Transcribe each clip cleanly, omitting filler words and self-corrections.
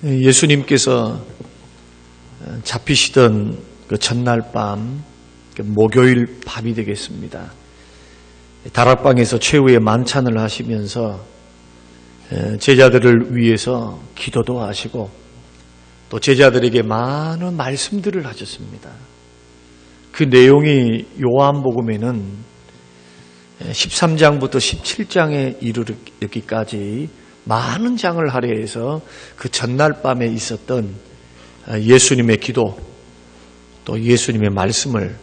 예수님께서 잡히시던 그 전날 밤, 목요일 밤이 되겠습니다. 다락방에서 최후의 만찬을 하시면서 제자들을 위해서 기도도 하시고 또 제자들에게 많은 말씀들을 하셨습니다. 그 내용이 요한복음에는 13장부터 17장에 이르기까지 많은 장을 할애해서 그 전날 밤에 있었던 예수님의 기도 또 예수님의 말씀을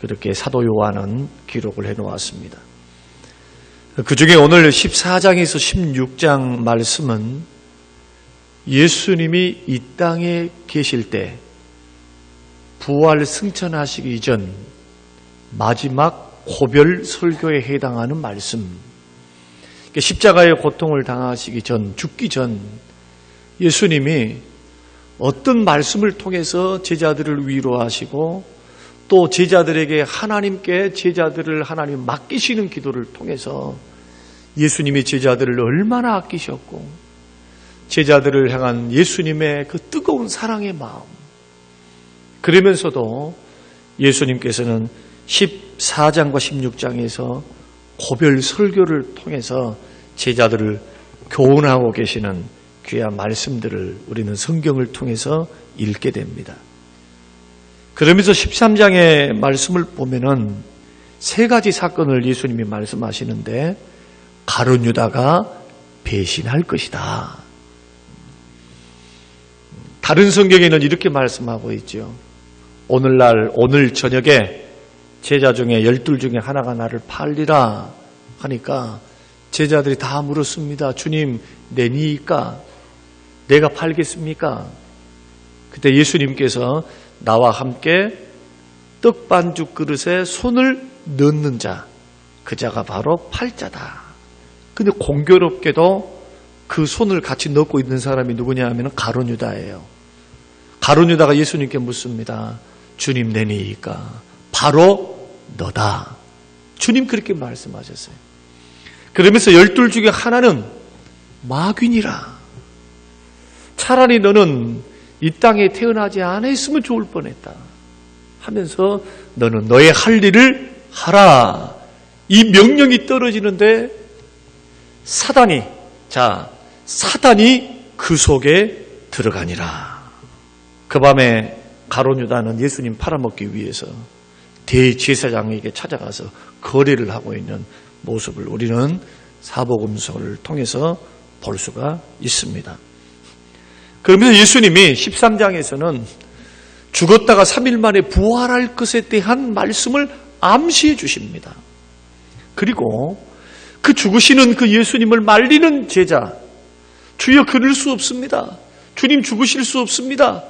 그렇게 사도 요한은 기록을 해놓았습니다. 그 중에 오늘 14장에서 16장 말씀은 예수님이 이 땅에 계실 때 부활 승천하시기 전 마지막 고별 설교에 해당하는 말씀, 십자가의 고통을 당하시기 전, 죽기 전 예수님이 어떤 말씀을 통해서 제자들을 위로하시고 또 제자들에게 하나님께 제자들을 하나님 맡기시는 기도를 통해서 예수님이 제자들을 얼마나 아끼셨고 제자들을 향한 예수님의 그 뜨거운 사랑의 마음, 그러면서도 예수님께서는 14장과 16장에서 고별 설교를 통해서 제자들을 교훈하고 계시는 귀한 말씀들을 우리는 성경을 통해서 읽게 됩니다. 그러면서 13장의 말씀을 보면은 세 가지 사건을 예수님이 말씀하시는데 가룟 유다가 배신할 것이다. 다른 성경에는 이렇게 말씀하고 있죠. 오늘 저녁에 제자 중에 12 중에 하나가 나를 팔리라 하니까 제자들이 다 물었습니다. 주님, 내니까 내가 팔겠습니까? 그때 예수님께서 나와 함께 떡 반죽 그릇에 손을 넣는 자, 그 자가 바로 팔자다. 근데 공교롭게도 그 손을 같이 넣고 있는 사람이 누구냐 하면 가룟 유다예요. 가룟 유다가 예수님께 묻습니다. 주님, 내니까 바로 너다. 주님 그렇게 말씀하셨어요. 그러면서 12 중에 하나는 마귀니라. 차라리 너는 이 땅에 태어나지 않았으면 좋을 뻔했다 하면서 너는 너의 할 일을 하라. 이 명령이 떨어지는데 사단이 그 속에 들어가니라. 그 밤에 가룟 유다는 예수님 팔아먹기 위해서 대제사장에게 찾아가서 거래를 하고 있는 모습을 우리는 사복음서를 통해서 볼 수가 있습니다. 그러면서 예수님이 13장에서는 죽었다가 3일 만에 부활할 것에 대한 말씀을 암시해 주십니다. 그리고 그 죽으시는 그 예수님을 말리는 제자, 주여 그럴 수 없습니다. 주님 죽으실 수 없습니다.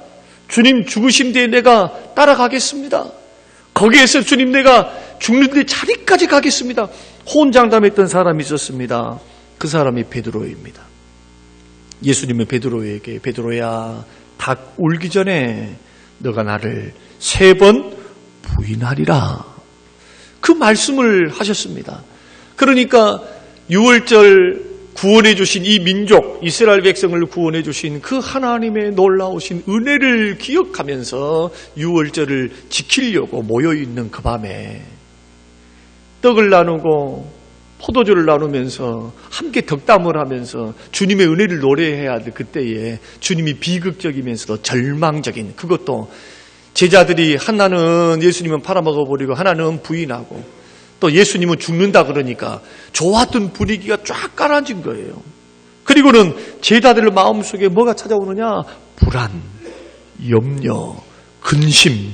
주님 죽으신 뒤에 내가 따라가겠습니다. 거기에서 주님 내가 죽는데 자리까지 가겠습니다. 호언장담했던 사람이 있었습니다. 그 사람이 베드로입니다. 예수님은 베드로에게 베드로야, 닭 울기 전에 너가 나를 3번 부인하리라. 그 말씀을 하셨습니다. 그러니까 6월절 구원해 주신 이 민족, 이스라엘 백성을 구원해 주신 그 하나님의 놀라우신 은혜를 기억하면서 6월절을 지키려고 모여있는 그 밤에 떡을 나누고 포도주를 나누면서 함께 덕담을 하면서 주님의 은혜를 노래해야 할 그때에 주님이 비극적이면서도 절망적인, 그것도 제자들이 하나는 예수님은 팔아먹어버리고 하나는 부인하고 또 예수님은 죽는다 그러니까 좋았던 분위기가 쫙 깔아진 거예요. 그리고는 제자들 마음속에 뭐가 찾아오느냐? 불안, 염려, 근심,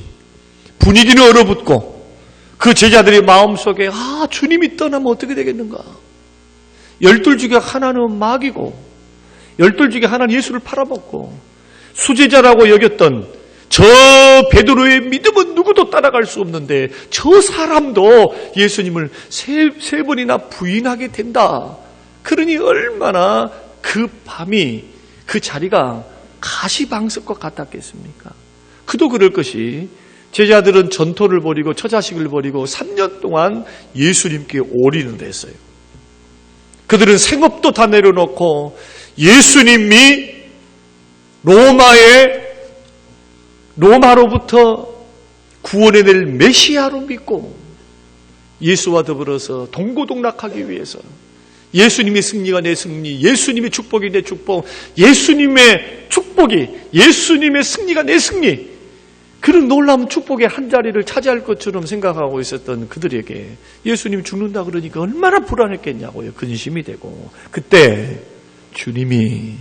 분위기는 얼어붙고 그 제자들의 마음속에 주님이 떠나면 어떻게 되겠는가? 12 중에 하나는 마귀고 12 중에 하나는 예수를 팔아먹고 수제자라고 여겼던 저 베드로의 믿음은 누구도 따라갈 수 없는데 저 사람도 예수님을 세 번이나 부인하게 된다. 그러니 얼마나 그 밤이, 그 자리가 가시방석과 같았겠습니까? 그도 그럴 것이 제자들은 전토를 벌이고 처자식을 벌이고 3년 동안 예수님께 올인을 했어요. 그들은 생업도 다 내려놓고 예수님이 로마로부터 구원해낼 메시아로 믿고 예수와 더불어서 동고동락하기 위해서 예수님의 승리가 내 승리, 예수님의 축복이 내 축복, 예수님의 축복이, 예수님의 승리가 내 승리, 그런 놀라운 축복의 한 자리를 차지할 것처럼 생각하고 있었던 그들에게 예수님 죽는다 그러니까 얼마나 불안했겠냐고요. 근심이 되고, 그때 주님이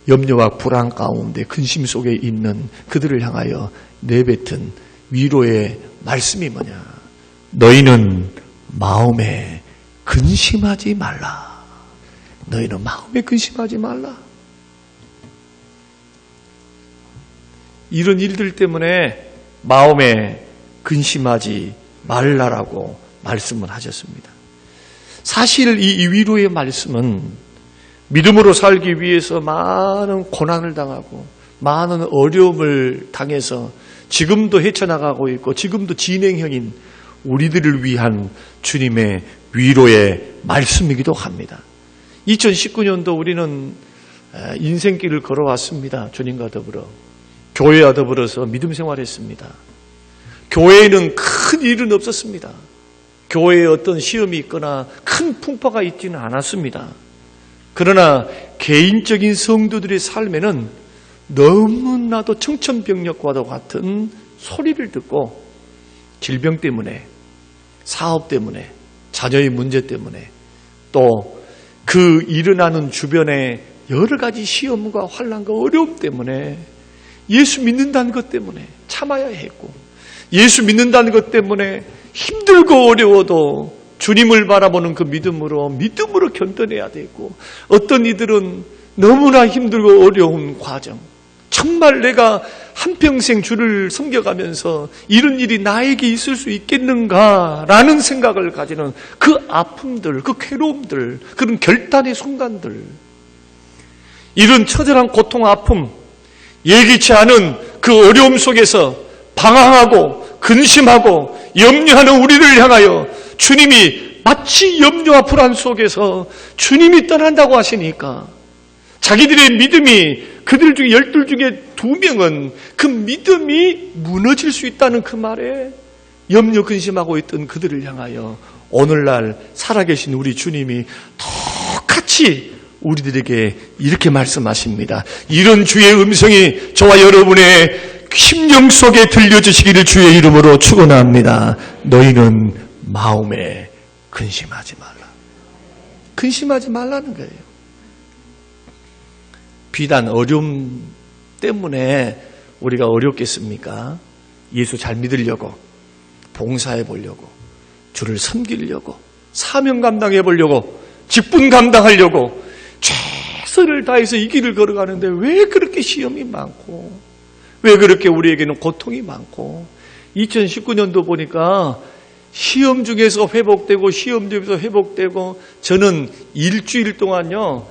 염려와 불안 가운데 근심 속에 있는 그들을 향하여 내뱉은 위로의 말씀이 뭐냐? 너희는 마음에 근심하지 말라. 너희는 마음에 근심하지 말라. 이런 일들 때문에 마음에 근심하지 말라라고 말씀을 하셨습니다. 사실 이 위로의 말씀은 믿음으로 살기 위해서 많은 고난을 당하고 많은 어려움을 당해서 지금도 헤쳐나가고 있고 지금도 진행형인 우리들을 위한 주님의 위로의 말씀이기도 합니다. 2019년도 우리는 인생길을 걸어왔습니다. 주님과 더불어. 교회와 더불어서 믿음 생활했습니다. 교회에는 큰 일은 없었습니다. 교회에 어떤 시험이 있거나 큰 풍파가 있지는 않았습니다. 그러나 개인적인 성도들의 삶에는 너무나도 청천벽력과도 같은 소리를 듣고 질병 때문에, 사업 때문에, 자녀의 문제 때문에, 또 그 일어나는 주변의 여러 가지 시험과 환난과 어려움 때문에 예수 믿는다는 것 때문에 참아야 했고, 예수 믿는다는 것 때문에 힘들고 어려워도 주님을 바라보는 그 믿음으로 견뎌내야 되고, 어떤 이들은 너무나 힘들고 어려운 과정, 정말 내가 한평생 주를 섬겨가면서 이런 일이 나에게 있을 수 있겠는가라는 생각을 가지는 그 아픔들, 그 괴로움들, 그런 결단의 순간들, 이런 처절한 고통, 아픔, 예기치 않은 그 어려움 속에서 방황하고 근심하고 염려하는 우리를 향하여 주님이 마치 염려와 불안 속에서 주님이 떠난다고 하시니까 자기들의 믿음이, 그들 중에 12 중에 2명은 그 믿음이 무너질 수 있다는 그 말에 염려 근심하고 있던 그들을 향하여 오늘날 살아계신 우리 주님이 똑같이 우리들에게 이렇게 말씀하십니다. 이런 주의 음성이 저와 여러분의 심령 속에 들려주시기를 주의 이름으로 축원합니다. 너희는 마음에 근심하지 말라. 근심하지 말라는 거예요. 비단 어려움 때문에 우리가 어렵겠습니까? 예수 잘 믿으려고, 봉사해 보려고, 주를 섬기려고, 사명 감당해 보려고, 직분 감당하려고 최선을 다해서 이 길을 걸어가는데 왜 그렇게 시험이 많고, 왜 그렇게 우리에게는 고통이 많고, 2019년도 보니까 시험 중에서 회복되고 시험 중에서 회복되고, 저는 일주일 동안요,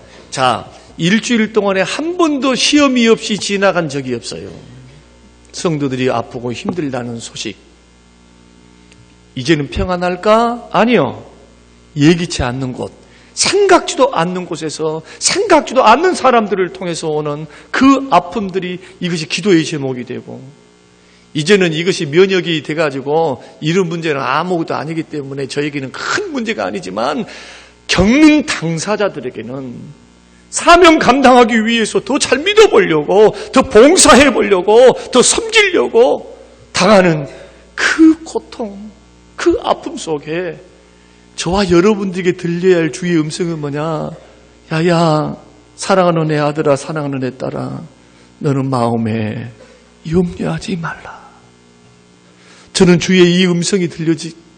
일주일 동안에 한 번도 시험이 없이 지나간 적이 없어요. 성도들이 아프고 힘들다는 소식. 이제는 평안할까? 아니요. 예기치 않는 곳, 생각지도 않는 곳에서 생각지도 않는 사람들을 통해서 오는 그 아픔들이 이것이 기도의 제목이 되고, 이제는 이것이 면역이 돼가지고 이런 문제는 아무것도 아니기 때문에 저에게는 큰 문제가 아니지만, 겪는 당사자들에게는 사명 감당하기 위해서 더 잘 믿어보려고, 더 봉사해보려고, 더 섬기려고 당하는 그 고통, 그 아픔 속에 저와 여러분들에게 들려야 할 주의 음성은 뭐냐? 야야, 사랑하는 내 아들아, 사랑하는 내 딸아, 너는 마음에 염려하지 말라. 저는 주의 이 음성이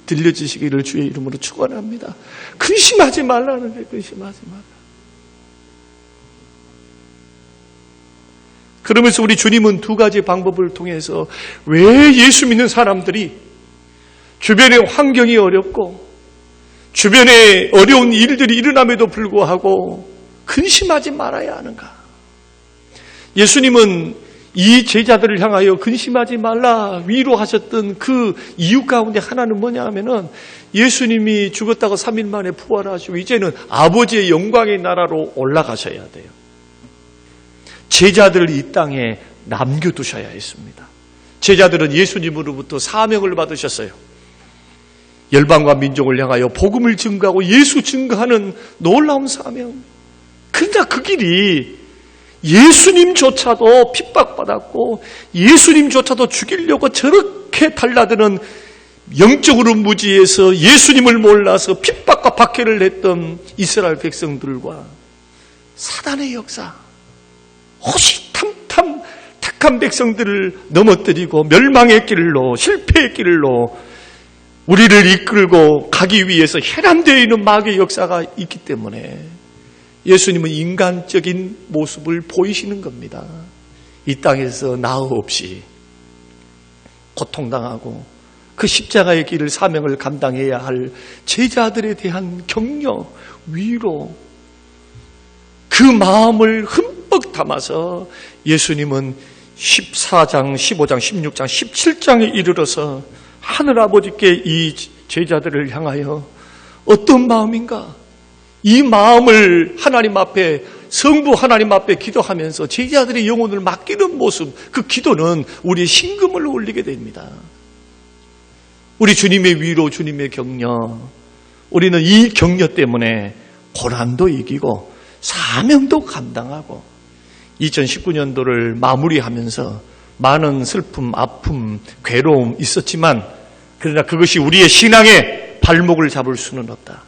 들려지시기를 주의 이름으로 축원합니다. 근심하지 말라는 거예요. 근심하지 말라. 그러면서 우리 주님은 2가지 방법을 통해서 왜 예수 믿는 사람들이 주변의 환경이 어렵고 주변에 어려운 일들이 일어남에도 불구하고 근심하지 말아야 하는가? 예수님은 이 제자들을 향하여 근심하지 말라 위로하셨던 그 이유 가운데 하나는 뭐냐 하면은, 예수님이 죽었다가 3일 만에 부활하시고 이제는 아버지의 영광의 나라로 올라가셔야 돼요. 제자들을 이 땅에 남겨두셔야 했습니다. 제자들은 예수님으로부터 사명을 받으셨어요. 열방과 민족을 향하여 복음을 증거하고 예수 증거하는 놀라운 사명. 그러나 그 길이 예수님조차도 핍박받았고 예수님조차도 죽이려고 저렇게 달라드는 영적으로 무지해서 예수님을 몰라서 핍박과 박해를 했던 이스라엘 백성들과 사단의 역사, 호시탐탐 택한 백성들을 넘어뜨리고 멸망의 길로, 실패의 길로 우리를 이끌고 가기 위해서 혈안되어 있는 마귀의 역사가 있기 때문에 예수님은 인간적인 모습을 보이시는 겁니다. 이 땅에서 나흘 없이 고통당하고 그 십자가의 길을 사명을 감당해야 할 제자들에 대한 격려, 위로, 그 마음을 흠뻑 담아서 예수님은 14장, 15장, 16장, 17장에 이르러서 하늘아버지께 이 제자들을 향하여 어떤 마음인가? 이 마음을 하나님 앞에, 성부 하나님 앞에 기도하면서 제자들의 영혼을 맡기는 모습, 그 기도는 우리의 신금을 올리게 됩니다. 우리 주님의 위로, 주님의 격려, 우리는 이 격려 때문에 고난도 이기고 사명도 감당하고 2019년도를 마무리하면서 많은 슬픔, 아픔, 괴로움 있었지만 그러나 그것이 우리의 신앙의 발목을 잡을 수는 없다.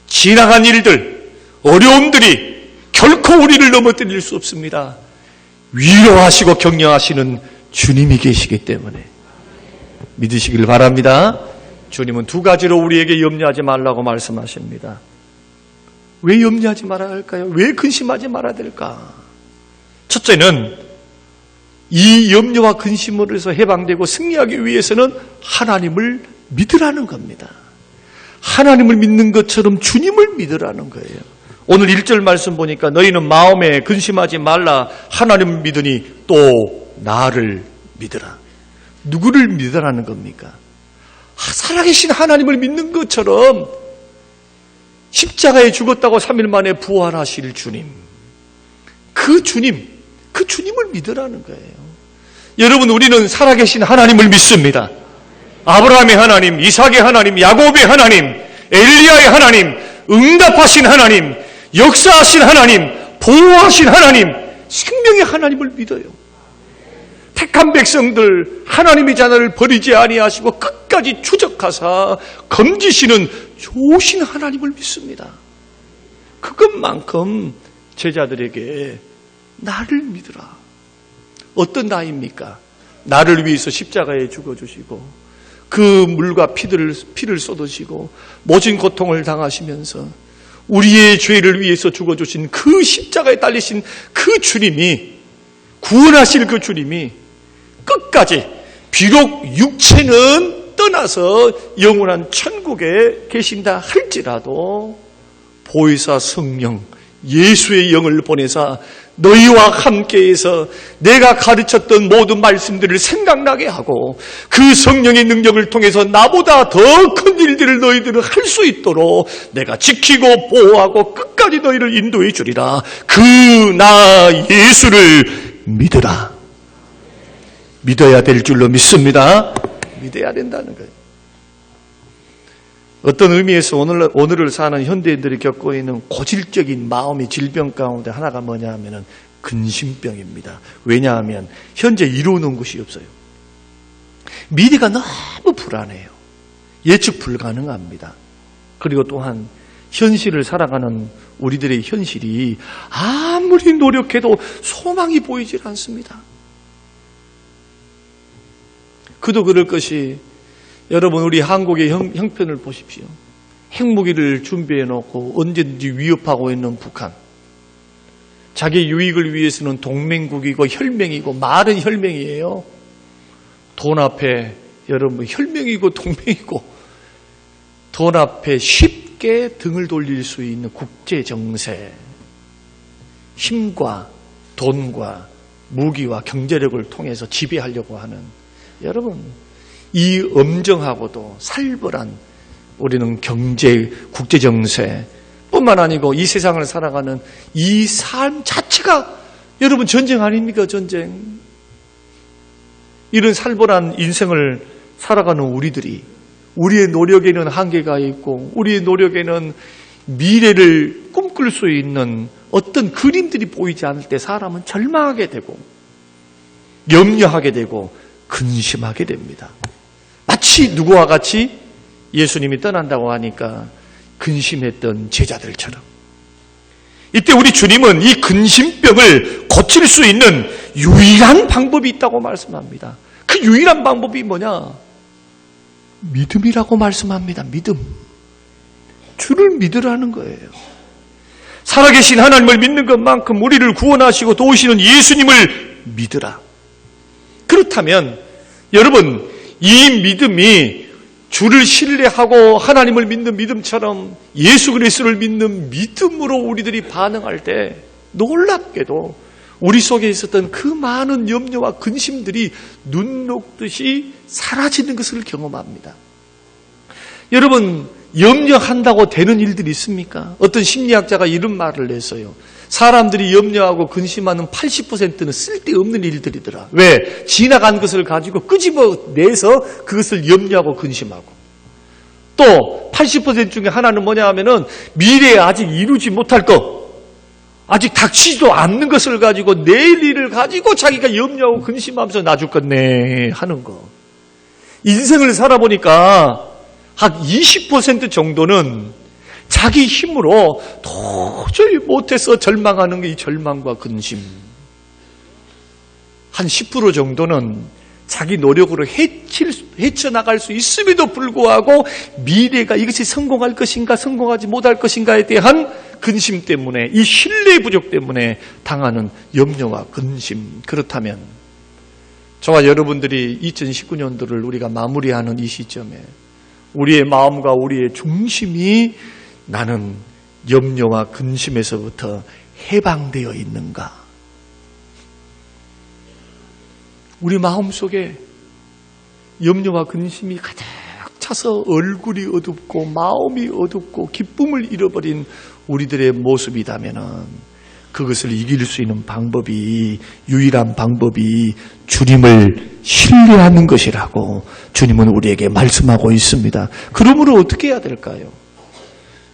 지나간 일들, 어려움들이 결코 우리를 넘어뜨릴 수 없습니다. 위로하시고 격려하시는 주님이 계시기 때문에 믿으시길 바랍니다. 주님은 두 가지로 우리에게 염려하지 말라고 말씀하십니다. 왜 염려하지 말아야 할까요? 왜 근심하지 말아야 될까? 첫째는 이 염려와 근심으로서 해방되고 승리하기 위해서는 하나님을 믿으라는 겁니다. 하나님을 믿는 것처럼 주님을 믿으라는 거예요. 오늘 1절 말씀 보니까 너희는 마음에 근심하지 말라. 하나님을 믿으니 또 나를 믿으라. 누구를 믿으라는 겁니까? 살아계신 하나님을 믿는 것처럼 십자가에 죽었다고 3일 만에 부활하실 주님, 그 주님을 믿으라는 거예요. 여러분, 우리는 살아계신 하나님을 믿습니다. 아브라함의 하나님, 이삭의 하나님, 야곱의 하나님, 엘리야의 하나님, 응답하신 하나님, 역사하신 하나님, 보호하신 하나님, 생명의 하나님을 믿어요. 택한 백성들 하나님의 자녀를 버리지 아니하시고 끝까지 추적하사 검지시는 좋으신 하나님을 믿습니다. 그것만큼 제자들에게 나를 믿으라. 어떤 나입니까? 나를 위해서 십자가에 죽어주시고 그 물과 피를 쏟으시고 모진 고통을 당하시면서 우리의 죄를 위해서 죽어주신 그 십자가에 달리신 그 주님이, 구원하실 그 주님이 끝까지 비록 육체는 떠나서 영원한 천국에 계신다 할지라도 보혜사 성령 예수의 영을 보내사 너희와 함께해서 내가 가르쳤던 모든 말씀들을 생각나게 하고 그 성령의 능력을 통해서 나보다 더 큰 일들을 너희들은 할 수 있도록 내가 지키고 보호하고 끝까지 너희를 인도해 주리라. 그 나 예수를 믿으라. 믿어야 될 줄로 믿습니다. 믿어야 된다는 거예요. 어떤 의미에서 오늘을 사는 현대인들이 겪고 있는 고질적인 마음의 질병 가운데 하나가 뭐냐 하면은 근심병입니다. 왜냐하면 현재 이루는 것이 없어요. 미래가 너무 불안해요. 예측 불가능합니다. 그리고 또한 현실을 살아가는 우리들의 현실이 아무리 노력해도 소망이 보이질 않습니다. 그도 그럴 것이 여러분, 우리 한국의 형편을 보십시오. 핵무기를 준비해 놓고 언제든지 위협하고 있는 북한. 자기 유익을 위해서는 동맹국이고 혈맹이고 말은 혈맹이에요. 돈 앞에 여러분 혈맹이고 동맹이고 돈 앞에 쉽게 등을 돌릴 수 있는 국제 정세. 힘과 돈과 무기와 경제력을 통해서 지배하려고 하는 여러분, 이 엄정하고도 살벌한 우리는 경제, 국제정세 뿐만 아니고 이 세상을 살아가는 이 삶 자체가 여러분, 전쟁 아닙니까? 전쟁. 이런 살벌한 인생을 살아가는 우리들이, 우리의 노력에는 한계가 있고 우리의 노력에는 미래를 꿈꿀 수 있는 어떤 그림들이 보이지 않을 때 사람은 절망하게 되고 염려하게 되고 근심하게 됩니다. 마치 누구와 같이 예수님이 떠난다고 하니까 근심했던 제자들처럼. 이때 우리 주님은 이 근심병을 고칠 수 있는 유일한 방법이 있다고 말씀합니다. 그 유일한 방법이 뭐냐? 믿음이라고 말씀합니다. 믿음. 주를 믿으라는 거예요. 살아계신 하나님을 믿는 것만큼 우리를 구원하시고 도우시는 예수님을 믿으라. 그렇다면 여러분, 이 믿음이 주를 신뢰하고 하나님을 믿는 믿음처럼 예수 그리스도를 믿는 믿음으로 우리들이 반응할 때 놀랍게도 우리 속에 있었던 그 많은 염려와 근심들이 눈 녹듯이 사라지는 것을 경험합니다. 여러분, 염려한다고 되는 일들이 있습니까? 어떤 심리학자가 이런 말을 했어요. 사람들이 염려하고 근심하는 80%는 쓸데없는 일들이더라. 왜? 지나간 것을 가지고 끄집어내서 그것을 염려하고 근심하고. 또 80% 중에 하나는 뭐냐 하면은 미래에 아직 이루지 못할 것, 아직 닥치지도 않는 것을 가지고 내일 일을 가지고 자기가 염려하고 근심하면서 놔줄 건네 하는 거. 인생을 살아보니까 한 20% 정도는 자기 힘으로 도저히 못해서 절망하는 게 이 절망과 근심. 한 10% 정도는 자기 노력으로 헤쳐나갈 수 있음에도 불구하고 미래가 이것이 성공할 것인가 성공하지 못할 것인가에 대한 근심 때문에, 이 신뢰 부족 때문에 당하는 염려와 근심. 그렇다면 저와 여러분들이 2019년도를 우리가 마무리하는 이 시점에 우리의 마음과 우리의 중심이 나는 염려와 근심에서부터 해방되어 있는가? 우리 마음속에 염려와 근심이 가득 차서 얼굴이 어둡고 마음이 어둡고 기쁨을 잃어버린 우리들의 모습이라면 그것을 이길 수 있는 방법이, 유일한 방법이 주님을 신뢰하는 것이라고 주님은 우리에게 말씀하고 있습니다. 그러므로 어떻게 해야 될까요?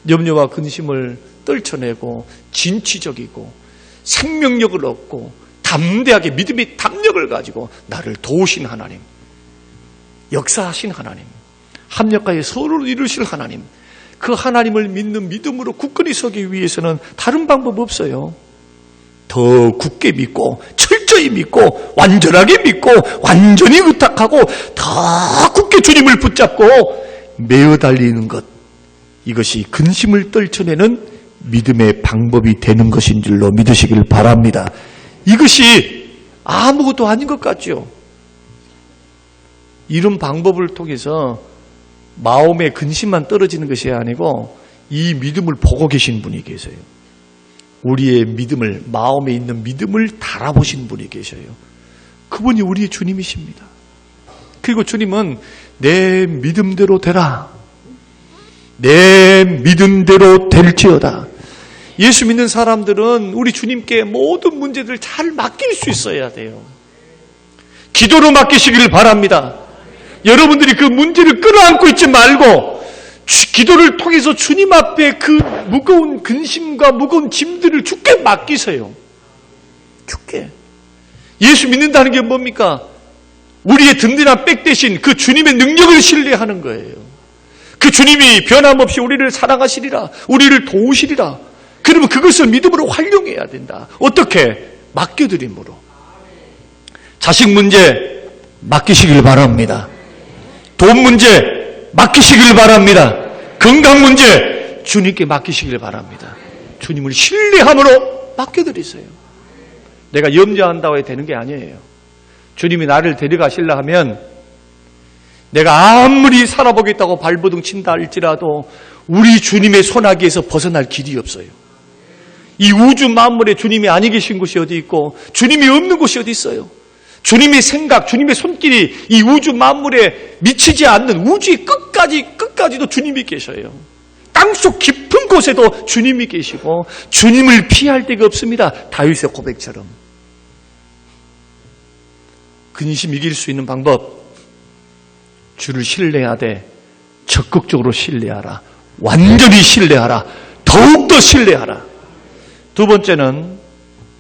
염려와 근심을 떨쳐내고 진취적이고 생명력을 얻고 담대하게 믿음의 담력을 가지고 나를 도우신 하나님, 역사하신 하나님, 합력하여 서로를 이루실 하나님, 그 하나님을 믿는 믿음으로 굳건히 서기 위해서는 다른 방법 없어요. 더 굳게 믿고 철저히 믿고 완전하게 믿고 완전히 의탁하고 더 굳게 주님을 붙잡고 매어 달리는 것, 이것이 근심을 떨쳐내는 믿음의 방법이 되는 것인 줄로 믿으시길 바랍니다. 이것이 아무것도 아닌 것 같죠? 이런 방법을 통해서 마음의 근심만 떨어지는 것이 아니고 이 믿음을 보고 계신 분이 계세요. 우리의 믿음을, 마음에 있는 믿음을 달아보신 분이 계셔요. 그분이 우리의 주님이십니다. 그리고 주님은 내 믿음대로 되라, 내 믿음대로 될지어다. 예수 믿는 사람들은 우리 주님께 모든 문제들을 잘 맡길 수 있어야 돼요. 기도로 맡기시기를 바랍니다. 여러분들이 그 문제를 끌어안고 있지 말고 기도를 통해서 주님 앞에 그 무거운 근심과 무거운 짐들을 주께 맡기세요. 주께. 예수 믿는다는 게 뭡니까? 우리의 든든한 백 대신 그 주님의 능력을 신뢰하는 거예요. 그 주님이 변함없이 우리를 사랑하시리라, 우리를 도우시리라. 그러면 그것을 믿음으로 활용해야 된다. 어떻게? 맡겨드림으로. 자식 문제 맡기시길 바랍니다. 돈 문제 맡기시길 바랍니다. 건강 문제 주님께 맡기시길 바랍니다. 주님을 신뢰함으로 맡겨드리세요. 내가 염려한다고 해야 되는 게 아니에요. 주님이 나를 데려가시려 하면 내가 아무리 살아보겠다고 발버둥 친다 할지라도 우리 주님의 손아귀에서 벗어날 길이 없어요. 이 우주 만물에 주님이 아니 계신 곳이 어디 있고 주님이 없는 곳이 어디 있어요? 주님의 생각, 주님의 손길이 이 우주 만물에 미치지 않는 우주의 끝까지도 주님이 계셔요. 땅속 깊은 곳에도 주님이 계시고 주님을 피할 데가 없습니다. 다윗의 고백처럼. 근심 이길 수 있는 방법, 주를 신뢰하되 적극적으로 신뢰하라. 완전히 신뢰하라. 더욱더 신뢰하라. 두 번째는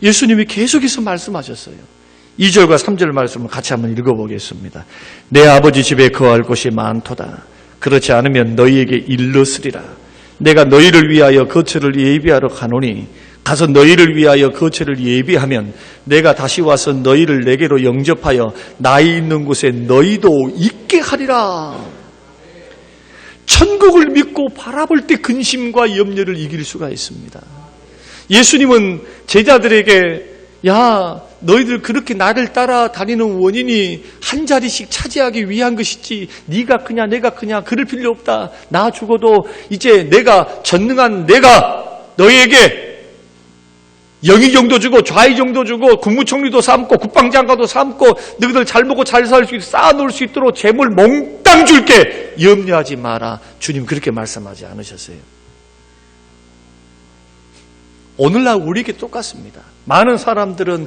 예수님이 계속해서 말씀하셨어요. 2절과 3절 말씀을 같이 한번 읽어보겠습니다. 내 아버지 집에 거할 곳이 많도다. 그렇지 않으면 너희에게 일렀으리라. 내가 너희를 위하여 거처를 예비하러 가노니 가서 너희를 위하여 거처를 예비하면 내가 다시 와서 너희를 내게로 영접하여 나의 있는 곳에 너희도 있게 하리라. 천국을 믿고 바라볼 때 근심과 염려를 이길 수가 있습니다. 예수님은 제자들에게 야, 너희들 그렇게 나를 따라다니는 원인이 한 자리씩 차지하기 위한 것이지 네가 크냐 내가 크냐 그럴 필요 없다. 나 죽어도 이제 내가 전능한 내가 너희에게 영의정도 주고 좌의정도 주고 국무총리도 삼고 국방장관도 삼고 너희들 잘 먹고 잘 살 수 있도록 쌓아놓을 수 있도록 재물 몽땅 줄게. 염려하지 마라. 주님 그렇게 말씀하지 않으셨어요. 오늘날 우리에게 똑같습니다. 많은 사람들은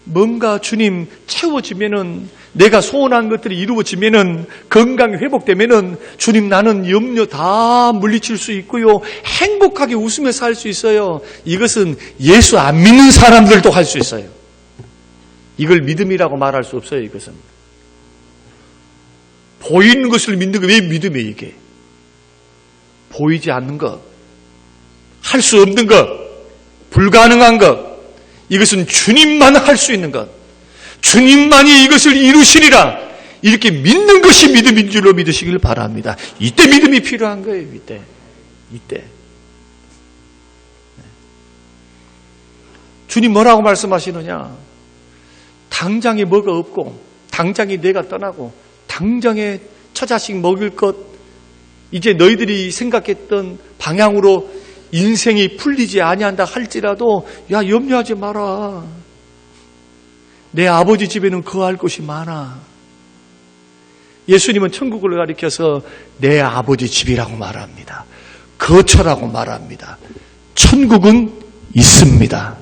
뭔가 주님 채워지면은 내가 소원한 것들이 이루어지면은 건강이 회복되면은 주님 나는 염려 다 물리칠 수 있고요. 행복하게 웃으며 살 수 있어요. 이것은 예수 안 믿는 사람들도 할 수 있어요. 이걸 믿음이라고 말할 수 없어요. 이것은. 보이는 것을 믿는 게 왜 믿음이에요 이게. 보이지 않는 것, 할 수 없는 것, 불가능한 것, 이것은 주님만 할 수 있는 것, 주님만이 이것을 이루시리라. 이렇게 믿는 것이 믿음인 줄로 믿으시길 바랍니다. 이때 믿음이 필요한 거예요. 이때. 주님 뭐라고 말씀하시느냐? 당장에 뭐가 없고 당장에 내가 떠나고 당장에 처자식 먹일 것 이제 너희들이 생각했던 방향으로 인생이 풀리지 아니한다 할지라도 야 염려하지 마라. 내 아버지 집에는 거할 곳이 많아. 예수님은 천국을 가리켜서 내 아버지 집이라고 말합니다. 거처라고 말합니다. 천국은 있습니다.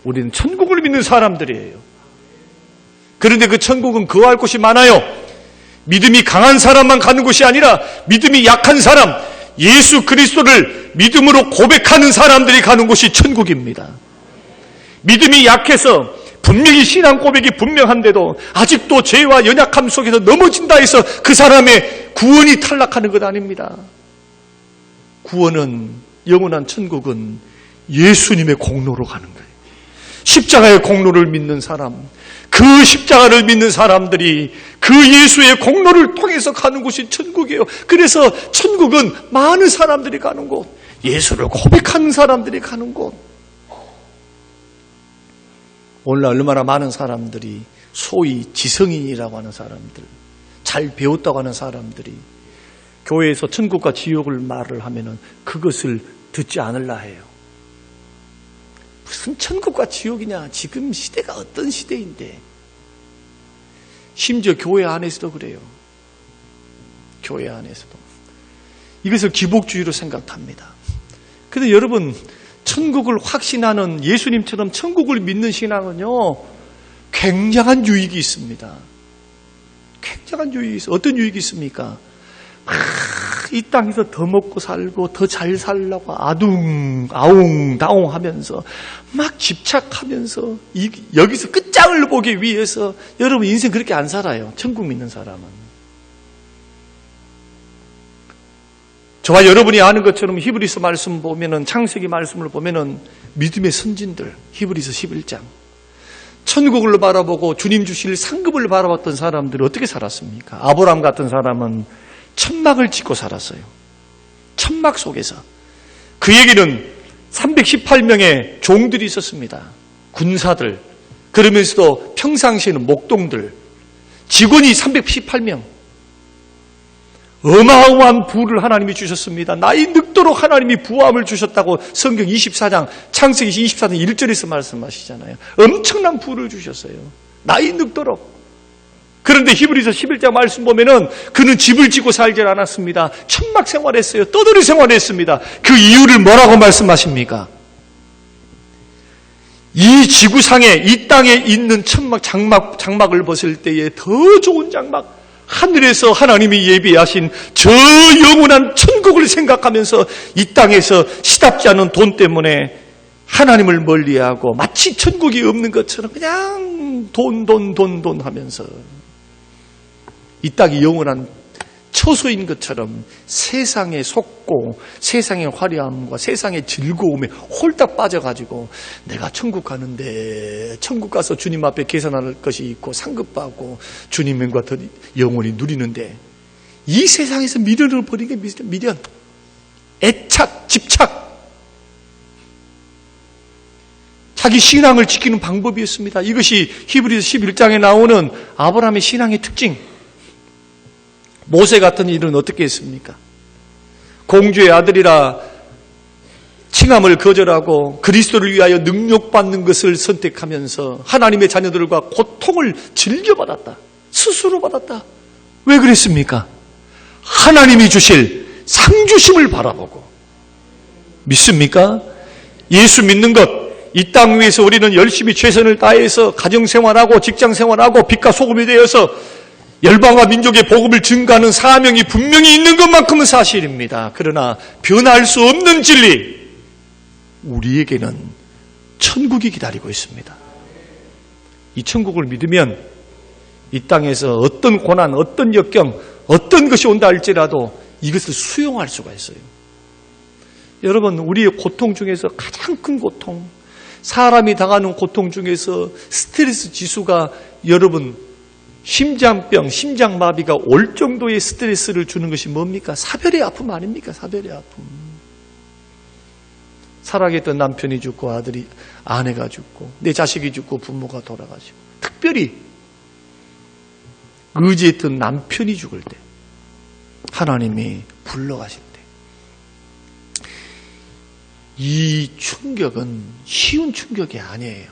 우리는 천국을 믿는 사람들이에요. 그런데 그 천국은 거할 곳이 많아요. 믿음이 강한 사람만 가는 곳이 아니라 믿음이 약한 사람, 예수 그리스도를 믿음으로 고백하는 사람들이 가는 곳이 천국입니다. 믿음이 약해서 분명히 신앙 고백이 분명한데도 아직도 죄와 연약함 속에서 넘어진다 해서 그 사람의 구원이 탈락하는 것 아닙니다. 구원은, 영원한 천국은 예수님의 공로로 가는 거예요. 십자가의 공로를 믿는 사람, 그 십자가를 믿는 사람들이 그 예수의 공로를 통해서 가는 곳이 천국이에요. 그래서 천국은 많은 사람들이 가는 곳, 예수를 고백하는 사람들이 가는 곳. 오늘날 얼마나 많은 사람들이 소위 지성인이라고 하는 사람들, 잘 배웠다고 하는 사람들이 교회에서 천국과 지옥을 말을 하면은 그것을 듣지 않으려 해요. 무슨 천국과 지옥이냐? 지금 시대가 어떤 시대인데. 심지어 교회 안에서도 그래요. 교회 안에서도. 이것을 기복주의로 생각합니다. 그런데 여러분, 천국을 확신하는 예수님처럼 천국을 믿는 신앙은요, 굉장한 유익이 있습니다. 굉장한 유익이 있어요. 어떤 유익이 있습니까? 이 땅에서 더 먹고 살고 더 잘 살려고 아웅다웅 하면서 막 집착하면서 여기서 끝장을 보기 위해서 여러분 인생 그렇게 안 살아요. 천국 믿는 사람은. 저와 여러분이 아는 것처럼 히브리서 말씀 보면은, 창세기 말씀을 보면은 믿음의 선진들, 히브리서 11장. 천국을 바라보고 주님 주실 상급을 바라봤던 사람들이 어떻게 살았습니까? 아브라함 같은 사람은 천막을 짓고 살았어요. 천막 속에서. 그에게는 318명의 종들이 있었습니다. 군사들. 그러면서도 평상시에는 목동들. 직원이 318명. 어마어마한 부를 하나님이 주셨습니다. 나이 늙도록 하나님이 부함을 주셨다고 성경 24장, 창세기 24장 1절에서 말씀하시잖아요. 엄청난 부를 주셨어요. 나이 늙도록. 그런데 히브리서 11장 말씀 보면은 그는 집을 짓고 살질 않았습니다. 천막 생활했어요. 떠돌이 생활했습니다. 그 이유를 뭐라고 말씀하십니까? 이 지구상에, 이 땅에 있는 장막을 벗을 때에 더 좋은 장막, 하늘에서 하나님이 예비하신 저 영원한 천국을 생각하면서 이 땅에서 시답지 않은 돈 때문에 하나님을 멀리하고 마치 천국이 없는 것처럼 그냥 돈 하면서 이 땅이 영원한 처소인 것처럼 세상에 속고 세상의 화려함과 세상의 즐거움에 홀딱 빠져가지고 내가 천국 가는데 천국 가서 주님 앞에 계산할 것이 있고 상급받고 주님과 더 영원히 누리는데 이 세상에서 미련을 버리는 게 미련, 애착, 집착, 자기 신앙을 지키는 방법이었습니다. 이것이 히브리서 11장에 나오는 아브라함의 신앙의 특징. 모세 같은 일은 어떻게 했습니까? 공주의 아들이라 칭함을 거절하고 그리스도를 위하여 능욕받는 것을 선택하면서 하나님의 자녀들과 고통을 즐겨받았다. 스스로 받았다. 왜 그랬습니까? 하나님이 주실 상주심을 바라보고. 믿습니까? 예수 믿는 것, 이 땅 위에서 우리는 열심히 최선을 다해서 가정생활하고 직장생활하고 빛과 소금이 되어서 열방과 민족의 복음을 증가하는 사명이 분명히 있는 것만큼은 사실입니다. 그러나 변할 수 없는 진리, 우리에게는 천국이 기다리고 있습니다. 이 천국을 믿으면 이 땅에서 어떤 고난, 어떤 역경, 어떤 것이 온다 할지라도 이것을 수용할 수가 있어요. 여러분, 우리의 고통 중에서 가장 큰 고통, 사람이 당하는 고통 중에서 스트레스 지수가 여러분 심장병, 심장마비가 올 정도의 스트레스를 주는 것이 뭡니까? 사별의 아픔 아닙니까? 사별의 아픔. 사랑했던 남편이 죽고 아내가 죽고 내 자식이 죽고 부모가 돌아가시고 특별히 의지했던 남편이 죽을 때 하나님이 불러가실 때 이 충격은 쉬운 충격이 아니에요.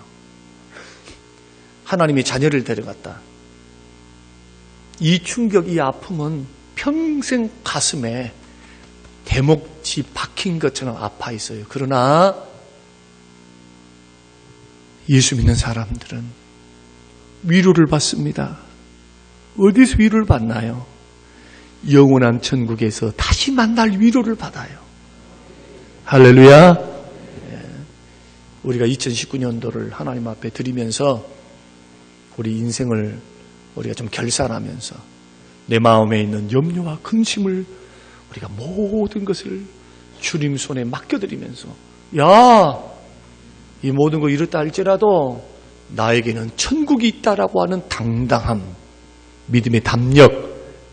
하나님이 자녀를 데려갔다. 이 충격, 이 아픔은 평생 가슴에 대목이 박힌 것처럼 아파 있어요. 그러나 예수 믿는 사람들은 위로를 받습니다. 어디서 위로를 받나요? 영원한 천국에서 다시 만날 위로를 받아요. 할렐루야. 우리가 2019년도를 하나님 앞에 드리면서 우리 인생을 우리가 좀 결산하면서 내 마음에 있는 염려와 근심을 우리가 모든 것을 주님 손에 맡겨드리면서 이 모든 거 이렇다 할지라도 나에게는 천국이 있다라고 하는 당당함, 믿음의 담력,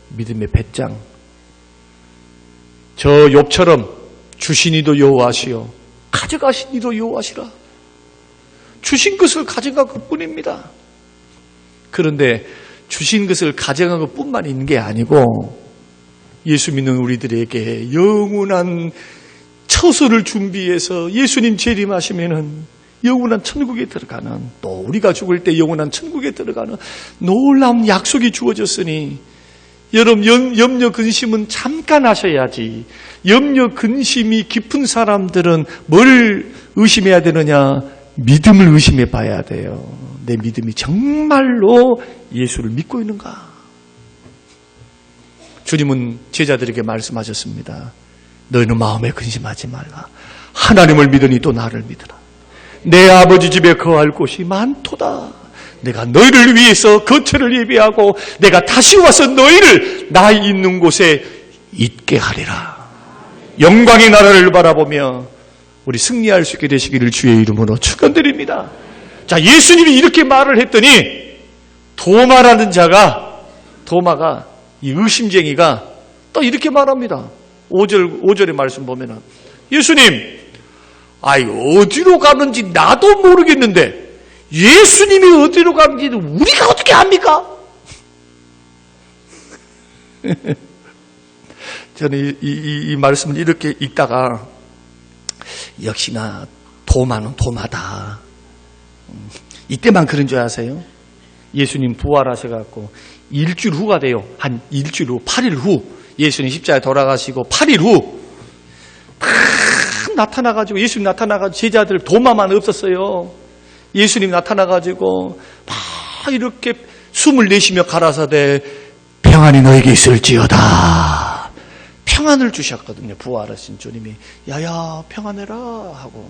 믿음의 배짱. 저 욥처럼 주신 이도 여호와시요 가져가신 이도 여호와시라. 주신 것을 가져간 것뿐입니다. 그런데 주신 것을 가져간 것뿐만 있는 게 아니고 예수 믿는 우리들에게 영원한 처소를 준비해서 예수님 재림하시면은 영원한 천국에 들어가는, 또 우리가 죽을 때 영원한 천국에 들어가는 놀라운 약속이 주어졌으니 여러분, 염려 근심은 잠깐 하셔야지. 염려 근심이 깊은 사람들은 뭘 의심해야 되느냐? 믿음을 의심해 봐야 돼요. 내 믿음이 정말로 예수를 믿고 있는가? 주님은 제자들에게 말씀하셨습니다. 너희는 마음에 근심하지 말라. 하나님을 믿으니 또 나를 믿으라. 내 아버지 집에 거할 곳이 많도다. 내가 너희를 위해서 거처를 예비하고 내가 다시 와서 너희를 나 있는 곳에 있게 하리라. 영광의 나라를 바라보며 우리 승리할 수 있게 되시기를 주의 이름으로 축원드립니다. 자, 예수님이 이렇게 말을 했더니 도마가 이 의심쟁이가 또 이렇게 말합니다. 5절의 말씀 보면은 예수님, 어디로 가는지 나도 모르겠는데 예수님이 어디로 가는지는 우리가 어떻게 압니까? 저는 이 말씀을 이렇게 읽다가 역시나 도마는 도마다. 이때만 그런 줄 아세요? 예수님 부활하셔갖고 일주일 후가 돼요. 한 일주일 후, 8일 후 예수님 십자가에 돌아가시고 8일 후 나타나가지고 예수님 나타나가지고 제자들 도마만 없었어요. 예수님 나타나가지고 막 이렇게 숨을 내쉬며 가라사대 평안이 너에게 있을지어다. 평안을 주셨거든요. 부활하신 주님이. 야야 평안해라 하고.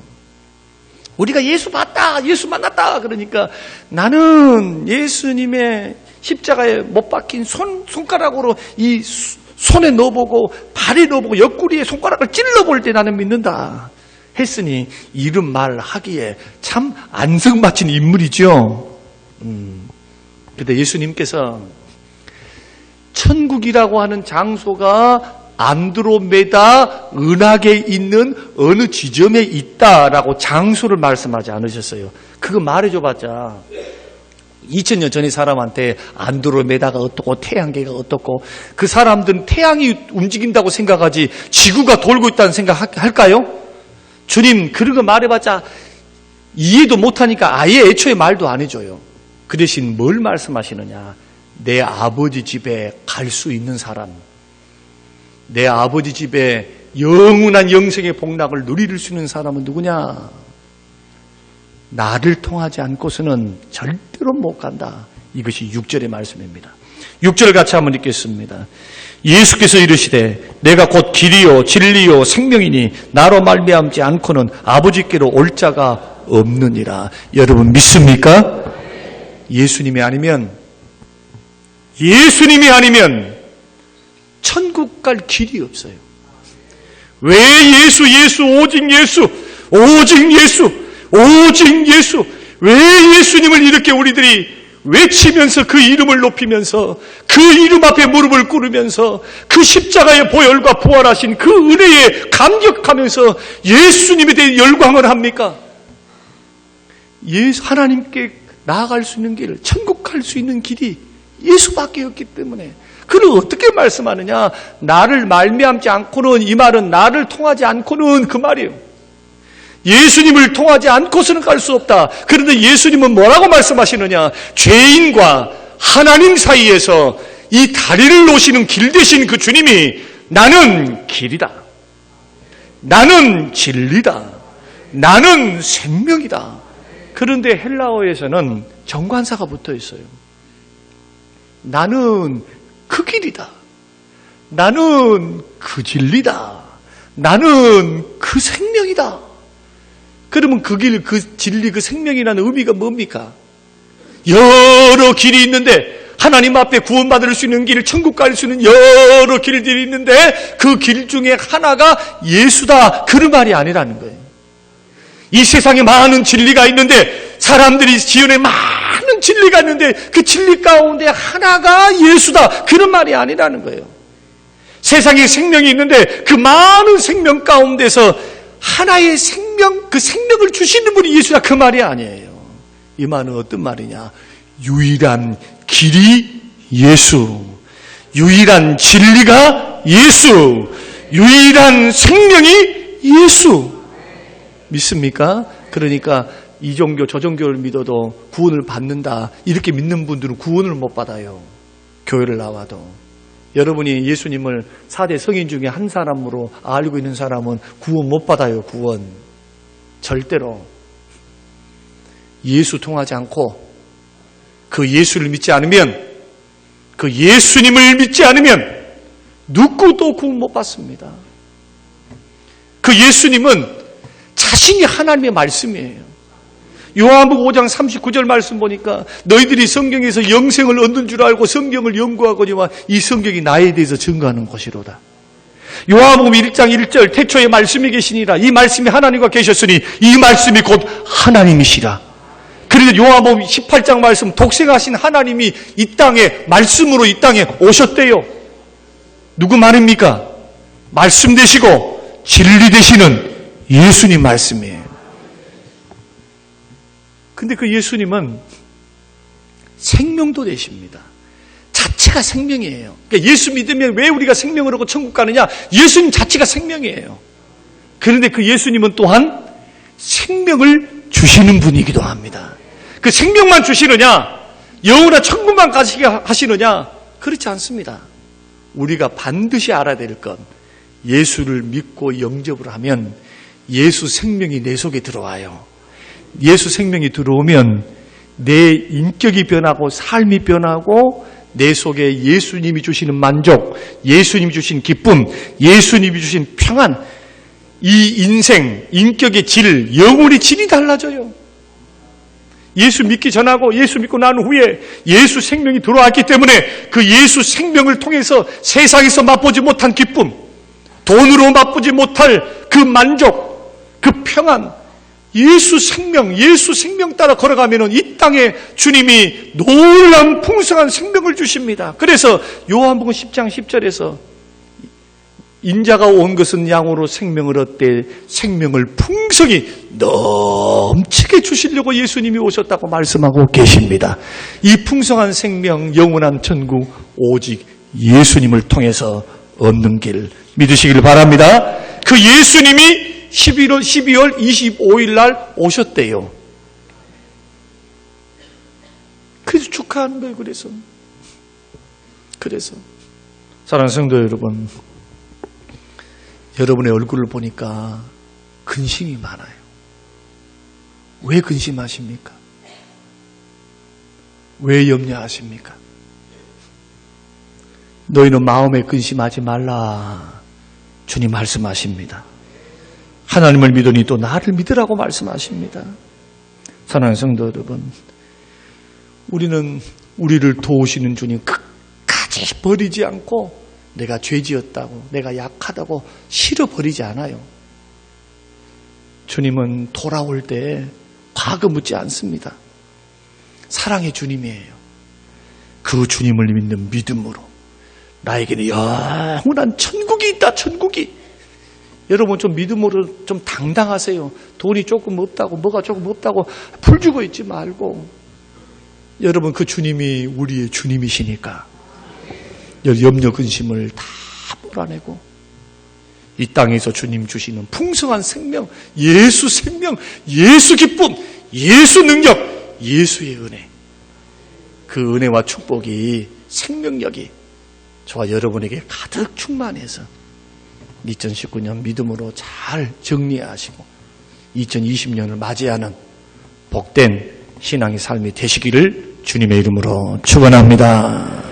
우리가 예수 봤다, 예수 만났다 그러니까 나는 예수님의 십자가에 못 박힌 손가락으로 이 손에 넣어보고 발에 넣어보고 옆구리에 손가락을 찔러볼 때 나는 믿는다 했으니 이런 말 하기에 참 안성맞힌 인물이죠. 그런데 예수님께서 천국이라고 하는 장소가 안드로메다 은하계에 있는 어느 지점에 있다라고 장소를 말씀하지 않으셨어요. 그거 말해줘봤자 2000년 전의 사람한테 안드로메다가 어떻고 태양계가 어떻고 그 사람들은 태양이 움직인다고 생각하지 지구가 돌고 있다는 생각할까요? 주님 그런 거 말해봤자 이해도 못하니까 아예 애초에 말도 안 해줘요. 그 대신 뭘 말씀하시느냐. 내 아버지 집에 갈 수 있는 사람, 내 아버지 집에 영원한 영생의 복락을 누릴 수 있는 사람은 누구냐? 나를 통하지 않고서는 절대로 못 간다. 이것이 6절의 말씀입니다. 6절 같이 한번 읽겠습니다. 예수께서 이르시되 내가 곧 길이요 진리요 생명이니 나로 말미암지 않고는 아버지께로 올 자가 없느니라. 여러분 믿습니까? 예수님이 아니면 천국 갈 길이 없어요. 왜 예수 오직 예수 왜 예수님을 이렇게 우리들이 외치면서 그 이름을 높이면서 그 이름 앞에 무릎을 꿇으면서 그 십자가의 보혈과 부활하신 그 은혜에 감격하면서 예수님에 대해 열광을 합니까? 하나님께 나아갈 수 있는 길, 천국 갈 수 있는 길이 예수밖에 없기 때문에 그를 어떻게 말씀하느냐? 나를 말미암지 않고는, 이 말은 나를 통하지 않고는 그 말이에요. 예수님을 통하지 않고서는 갈 수 없다. 그런데 예수님은 뭐라고 말씀하시느냐? 죄인과 하나님 사이에서 이 다리를 놓으시는 길 대신 그 주님이 나는 길이다, 나는 진리다, 나는 생명이다. 그런데 헬라어에서는 정관사가 붙어 있어요. 나는 그 길이다, 나는 그 진리다, 나는 그 생명이다. 그러면 그 길, 그 진리, 그 생명이라는 의미가 뭡니까? 여러 길이 있는데 하나님 앞에 구원받을 수 있는 길, 천국 갈 수 있는 여러 길들이 있는데 그 길 중에 하나가 예수다. 그런 말이 아니라는 거예요. 이 세상에 많은 진리가 있는데 사람들이 지연에 많은 진리가 있는데 그 진리 가운데 하나가 예수다. 그런 말이 아니라는 거예요. 세상에 생명이 있는데 그 많은 생명 가운데서 하나의 생명, 그 생명을 주시는 분이 예수다. 그 말이 아니에요. 이 말은 어떤 말이냐? 유일한 길이 예수, 유일한 진리가 예수, 유일한 생명이 예수. 믿습니까? 그러니까 이 종교 저 종교를 믿어도 구원을 받는다, 이렇게 믿는 분들은 구원을 못 받아요. 교회를 나와도. 여러분이 예수님을 4대 성인 중에 한 사람으로 알고 있는 사람은 구원 못 받아요. 구원 절대로. 예수 통하지 않고 그 예수를 믿지 않으면, 그 예수님을 믿지 않으면 누구도 구원 못 받습니다. 그 예수님은 자신이 하나님의 말씀이에요. 요한복음 5장 39절 말씀 보니까 너희들이 성경에서 영생을 얻는 줄 알고 성경을 연구하거니와 이 성경이 나에 대해서 증거하는 것이로다. 요한복음 1장 1절 태초에 말씀이 계시니라. 이 말씀이 하나님과 계셨으니 이 말씀이 곧 하나님이시라. 그런데 요한복음 18장 말씀, 독생하신 하나님이 이 땅에 말씀으로 이 땅에 오셨대요. 누구 말입니까? 말씀 되시고 진리 되시는 예수님 말씀이에요. 근데 그 예수님은 생명도 되십니다. 자체가 생명이에요. 그러니까 예수 믿으면 왜 우리가 생명을 얻고 천국 가느냐? 예수님 자체가 생명이에요. 그런데 그 예수님은 또한 생명을 주시는 분이기도 합니다. 그 생명만 주시느냐? 영원한 천국만 가시게 하시느냐? 그렇지 않습니다. 우리가 반드시 알아야 될 건, 예수를 믿고 영접을 하면 예수 생명이 내 속에 들어와요. 예수 생명이 들어오면 내 인격이 변하고 삶이 변하고 내 속에 예수님이 주시는 만족, 예수님이 주신 기쁨, 예수님이 주신 평안, 이 인생, 인격의 질, 영혼의 질이 달라져요. 예수 믿기 전하고 예수 믿고 난 후에 예수 생명이 들어왔기 때문에 그 예수 생명을 통해서 세상에서 맛보지 못한 기쁨, 돈으로 맛보지 못할 그 만족, 그 평안, 예수 생명 따라 걸어가면 이 땅에 주님이 놀라운 풍성한 생명을 주십니다. 그래서 요한복음 10장 10절에서 인자가 온 것은 양으로 생명을 얻되 생명을 풍성히 넘치게 주시려고 예수님이 오셨다고 말씀하고 계십니다. 이 풍성한 생명, 영원한 천국 오직 예수님을 통해서 얻는 길 믿으시길 바랍니다. 그 예수님이 12월 25일 날 오셨대요. 그래서 축하하는 거예요. 그래서 사랑하는 성도 여러분, 여러분의 얼굴을 보니까 근심이 많아요. 왜 근심하십니까? 왜 염려하십니까? 너희는 마음에 근심하지 말라. 주님 말씀하십니다. 하나님을 믿으니 또 나를 믿으라고 말씀하십니다. 사랑하는 성도 여러분, 우리는 우리를 도우시는 주님 끝까지 버리지 않고 내가 죄지었다고, 내가 약하다고 싫어버리지 않아요. 주님은 돌아올 때 과거 묻지 않습니다. 사랑의 주님이에요. 그 주님을 믿는 믿음으로 나에게는 영원한 천국이 있다. 천국이. 여러분 좀 믿음으로 좀 당당하세요. 돈이 조금 없다고, 뭐가 조금 없다고 풀주고 있지 말고, 여러분 그 주님이 우리의 주님이시니까 염려 근심을 다 몰아내고 이 땅에서 주님 주시는 풍성한 생명, 예수 기쁨, 예수 능력, 예수의 은혜, 그 은혜와 축복이, 생명력이 저와 여러분에게 가득 충만해서 2019년 믿음으로 잘 정리하시고 2020년을 맞이하는 복된 신앙의 삶이 되시기를 주님의 이름으로 축원합니다.